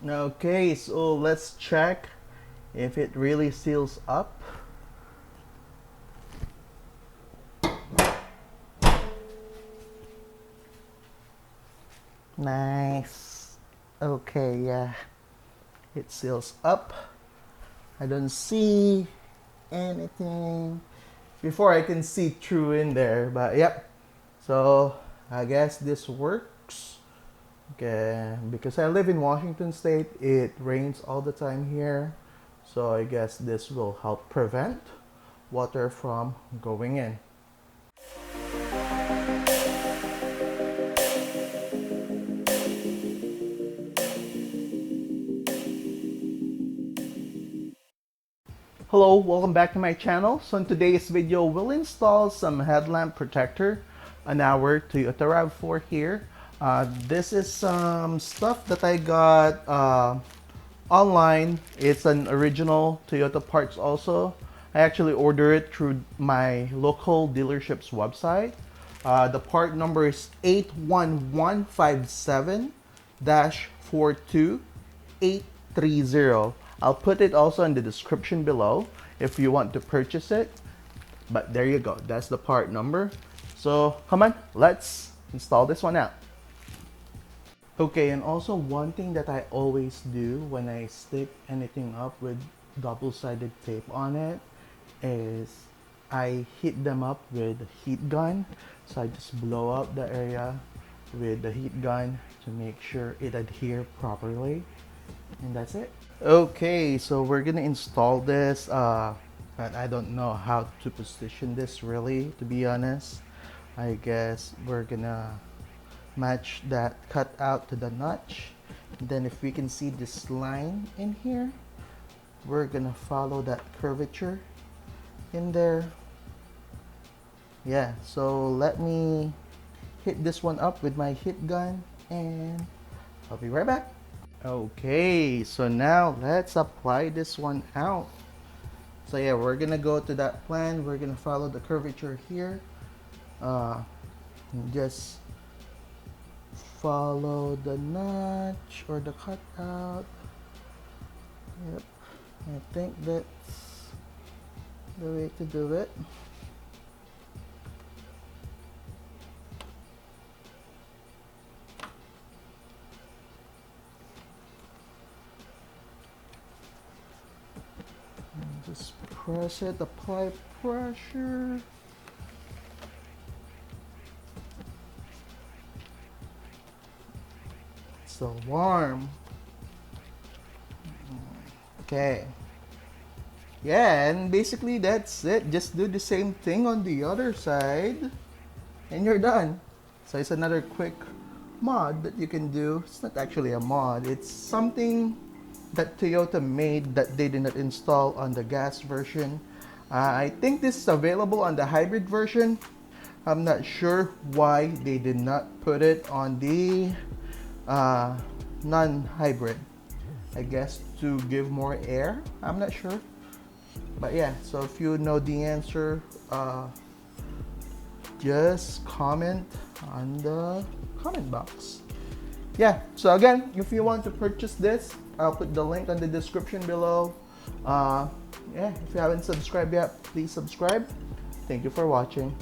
Okay, so let's check if it really seals up. Nice. Okay, yeah, it seals up. I don't see anything. Before I can see through in there, but yep. So I guess this works. Okay, because I live in Washington State, it rains all the time here. So I guess this will help prevent water from going in. Hello, welcome back to my channel. So in today's video, we'll install some headlamp protector on our Toyota RAV4 here. This is some stuff that I got online. It's an original Toyota parts also. I actually ordered it through my local dealership's website. The part number is 81157-42830. I'll put it also in the description below if you want to purchase it. But there you go, that's the part number. So come on, let's install this one out. Okay, and also one thing that I always do when I stick anything up with double-sided tape on it is I heat them up with a heat gun. So I just blow up the area with the heat gun to make sure it adheres properly. And that's it. Okay, so we're gonna install this. But I don't know how to position this really, to be honest. I guess we're gonna match that cutout to the notch. Then if we can see this line in here, we're gonna follow that curvature in there. Yeah, so let me hit this one up with my heat gun and I'll be right back. Okay, so now let's apply this one out. So yeah, we're gonna go to that plan. We're gonna follow the curvature here. Just follow the notch or the cutout. Yep, I think that's the way to do it. Just press it, apply pressure. It's so warm. Okay. Yeah, and basically that's it. Just do the same thing on the other side and you're done. So it's another quick mod that you can do. It's not actually a mod, it's something that Toyota made that they did not install on the gas version. I think this is available on the hybrid version. I'm not sure why they did not put it on the non-hybrid. I guess to give more air, I'm not sure. But yeah, so if you know the answer, just comment on the comment box. Yeah, so again, if you want to purchase this, I'll put the link on the description below. Yeah, if you haven't subscribed yet, please subscribe. Thank you for watching.